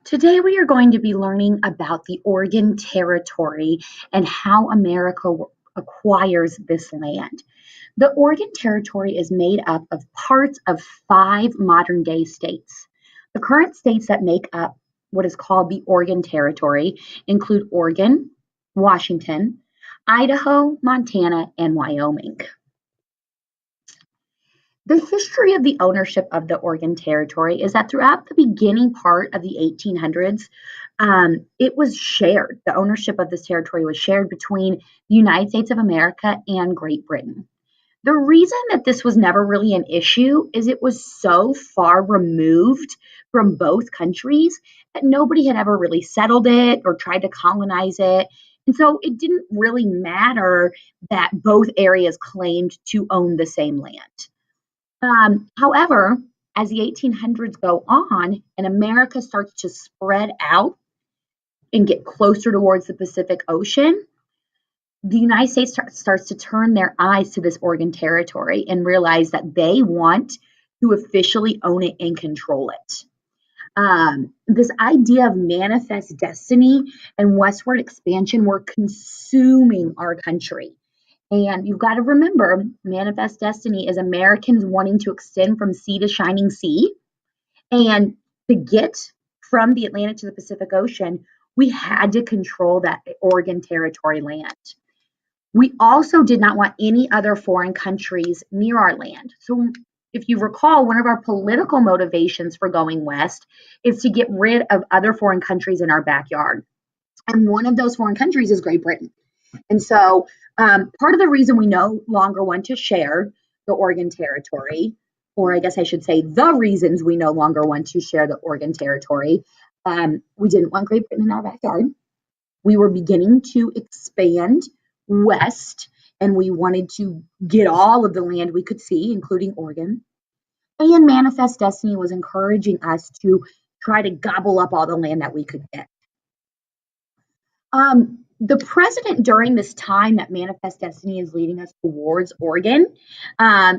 Today, we are going to be learning about the Oregon Territory and how America acquires this land. The Oregon Territory is made up of parts of five modern day states. The current states that make up what is called the Oregon Territory include Oregon, Washington, Idaho, Montana, and Wyoming. The history of the ownership of the Oregon Territory is that throughout the beginning part of the 1800s, it was shared. The ownership of this territory was shared between the United States of America and Great Britain. The reason that this was never really an issue is it was so far removed from both countries that nobody had ever really settled it or tried to colonize it. And so it didn't really matter that both areas claimed to own the same land. However, as the 1800s go on and America starts to spread out and get closer towards the Pacific Ocean, the United States starts to turn their eyes to this Oregon Territory and realize that they want to officially own it and control it. This idea of manifest destiny and westward expansion were consuming our country. And you've got to remember, manifest destiny is Americans wanting to extend from sea to shining sea. And to get from the Atlantic to the Pacific Ocean, we had to control that Oregon Territory land. We also did not want any other foreign countries near our land. So, if you recall, one of our political motivations for going west is to get rid of other foreign countries in our backyard. And one of those foreign countries is Great Britain. And so, part of the reason we no longer want to share the Oregon Territory, or I guess I should say the reasons we no longer want to share the Oregon Territory, we didn't want Great Britain in our backyard. We were beginning to expand west, and we wanted to get all of the land we could see, including Oregon. And Manifest Destiny was encouraging us to try to gobble up all the land that we could get. The president during this time that Manifest Destiny is leading us towards Oregon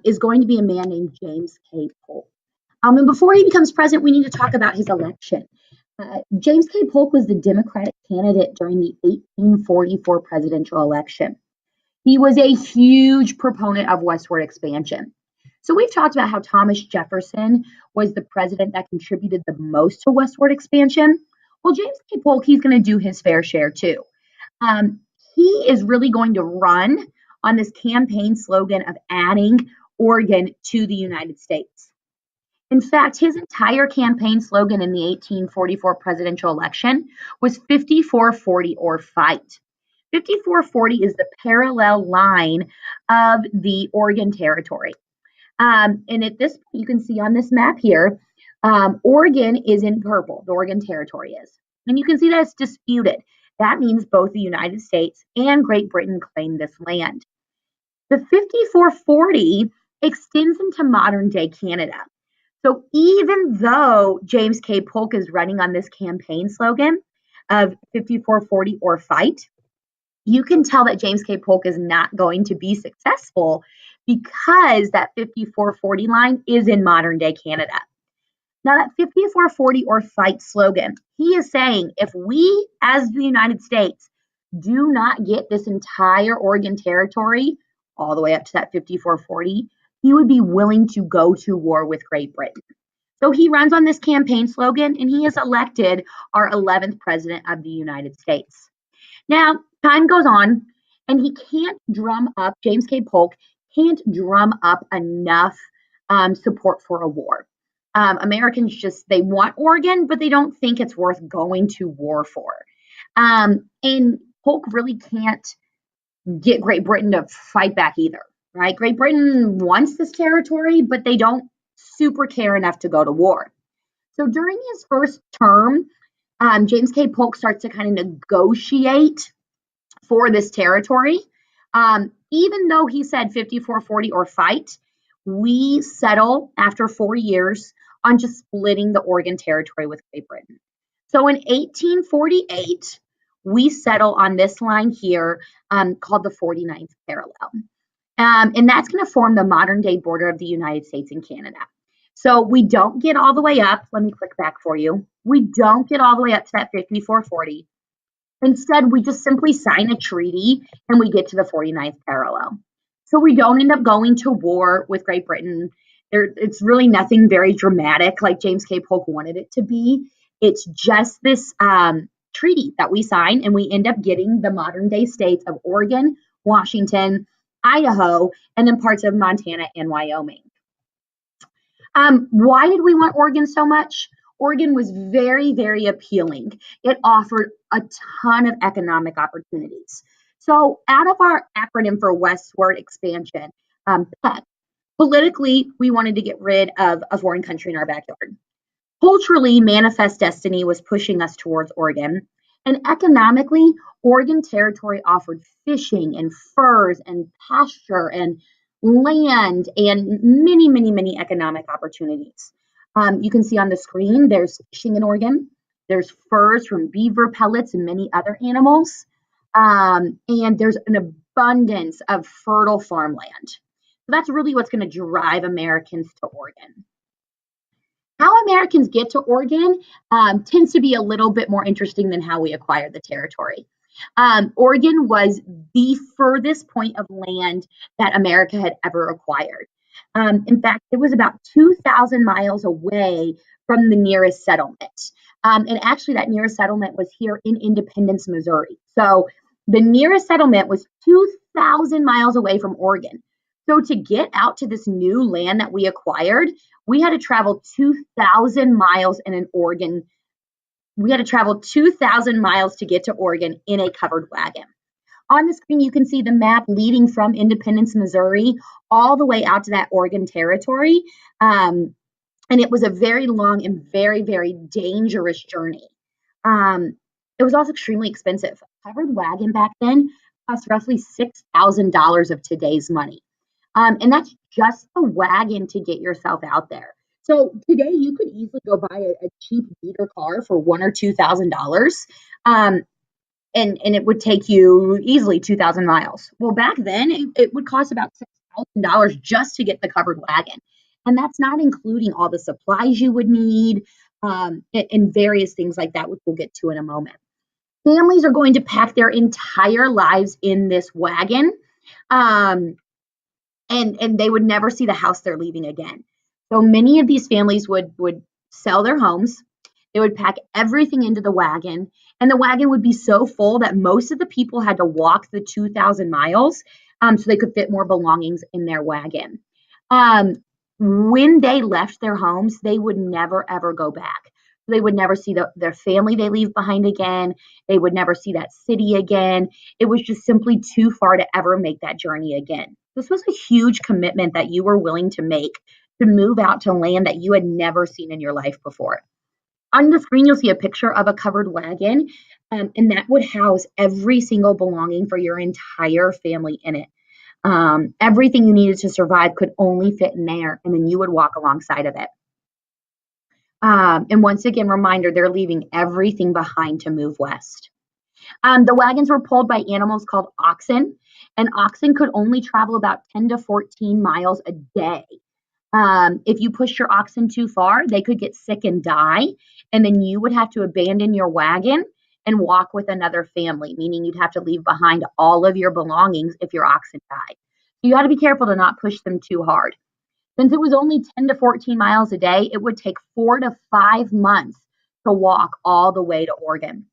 is going to be a man named James K. Polk. And before he becomes president, we need to talk about his election. James K. Polk was the Democratic candidate during the 1844 presidential election. He was a huge proponent of westward expansion. So we've talked about how Thomas Jefferson was the president that contributed the most to westward expansion. Well, James K. Polk, he's going to do his fair share too. He is really going to run on this campaign slogan of adding Oregon to the United States. In fact, his entire campaign slogan in the 1844 presidential election was 54-40 or fight. 54-40 is the parallel line of the Oregon Territory. And at this point, you can see on this map here, Oregon is in purple, the Oregon Territory is. And you can see that it's disputed. That means both the United States and Great Britain claim this land. The 54-40 extends into modern day Canada. So even though James K. Polk is running on this campaign slogan of 54-40 or fight, you can tell that James K. Polk is not going to be successful because that 54-40 line is in modern day Canada. Now, that 54-40 or fight slogan, he is saying if we, as the United States, do not get this entire Oregon Territory all the way up to that 54-40, he would be willing to go to war with Great Britain. So he runs on this campaign slogan, and he is elected our 11th president of the United States. Now, time goes on, and he can't drum up, James K. Polk can't drum up enough support for a war. Americans they want Oregon, but they don't think it's worth going to war for. And Polk really can't get Great Britain to fight back either, right? Great Britain wants this territory, but they don't super care enough to go to war. So during his first term, James K. Polk starts to kind of negotiate for this territory. Even though he said 54-40 or fight, we settle after 4 years on just splitting the Oregon Territory with Great Britain. So in 1848, we settle on this line here called the 49th parallel. And that's going to form the modern day border of the United States and Canada. So we don't get all the way up. Let me click back for you. We don't get all the way up to that 5440. Instead, we just simply sign a treaty and we get to the 49th parallel. So we don't end up going to war with Great Britain. It's really nothing very dramatic like James K. Polk wanted it to be. It's just this treaty that we sign, and we end up getting the modern day states of Oregon, Washington, Idaho, and then parts of Montana and Wyoming. Why did we want Oregon so much? Oregon was very, very appealing. It offered a ton of economic opportunities. So, out of our acronym for Westward Expansion, PEC, politically, we wanted to get rid of a foreign country in our backyard. Culturally, Manifest Destiny was pushing us towards Oregon. And economically, Oregon Territory offered fishing and furs and pasture and land and many, many, many economic opportunities. You can see on the screen, there's fishing in Oregon. There's furs from beaver pellets and many other animals. And there's an abundance of fertile farmland. So that's really what's going to drive Americans to Oregon. How Americans get to Oregon tends to be a little bit more interesting than how we acquired the territory. Oregon was the furthest point of land that America had ever acquired. In fact, it was about 2,000 miles away from the nearest settlement. And actually, that nearest settlement was here in Independence, Missouri. So the nearest settlement was 2,000 miles away from Oregon. So to get out to this new land that we acquired, we had to travel 2,000 miles in an Oregon. We had to travel 2,000 miles to get to Oregon in a covered wagon. On the screen, you can see the map leading from Independence, Missouri, all the way out to that Oregon Territory. And it was a very long and very, very dangerous journey. It was also extremely expensive. A covered wagon back then cost roughly $6,000 of today's money. And that's just the wagon to get yourself out there. So today you could easily go buy a cheap beater car for $1,000 or $2,000, and it would take you easily 2,000 miles. Well, back then it would cost about $6,000 just to get the covered wagon, and that's not including all the supplies you would need and various things like that, which we'll get to in a moment. Families are going to pack their entire lives in this wagon. And they would never see the house they're leaving again. So many of these families would sell their homes. They would pack everything into the wagon, and the wagon would be so full that most of the people had to walk the 2,000 miles so they could fit more belongings in their wagon. When they left their homes, they would never, ever go back. They would never see their family they leave behind again. They would never see that city again. It was just simply too far to ever make that journey again. This was a huge commitment that you were willing to make to move out to land that you had never seen in your life before. On the screen, you'll see a picture of a covered wagon, and that would house every single belonging for your entire family in it. Everything you needed to survive could only fit in there, and then you would walk alongside of it. And once again, reminder, they're leaving everything behind to move west. The wagons were pulled by animals called oxen, and oxen could only travel about 10 to 14 miles a day. If you pushed your oxen too far, they could get sick and die, and then you would have to abandon your wagon and walk with another family, meaning you'd have to leave behind all of your belongings if your oxen died. You got to be careful to not push them too hard. Since it was only 10 to 14 miles a day, it would take 4 to 5 months to walk all the way to Oregon.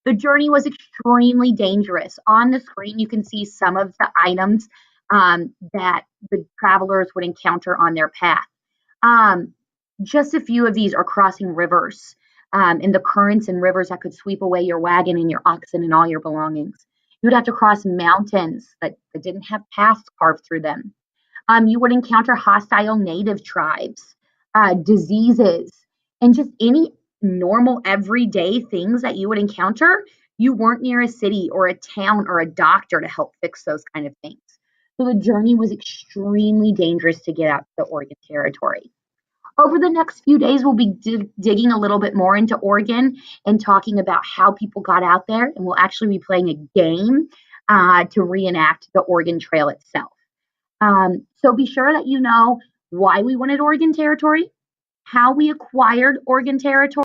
The journey was extremely dangerous. On the screen, you can see some of the items that the travelers would encounter on their path. Just a few of these are crossing rivers and the currents and rivers that could sweep away your wagon and your oxen and all your belongings. You would have to cross mountains that didn't have paths carved through them. You would encounter hostile native tribes, diseases, and just any normal everyday things that you would encounter. You weren't near a city or a town or a doctor to help fix those kind of things. So the journey was extremely dangerous to get out to the Oregon Territory. Over the next few days, we'll be digging a little bit more into Oregon and talking about how people got out there. And we'll actually be playing a game to reenact the Oregon Trail itself. So be sure that you know why we wanted Oregon Territory, how we acquired Oregon Territory.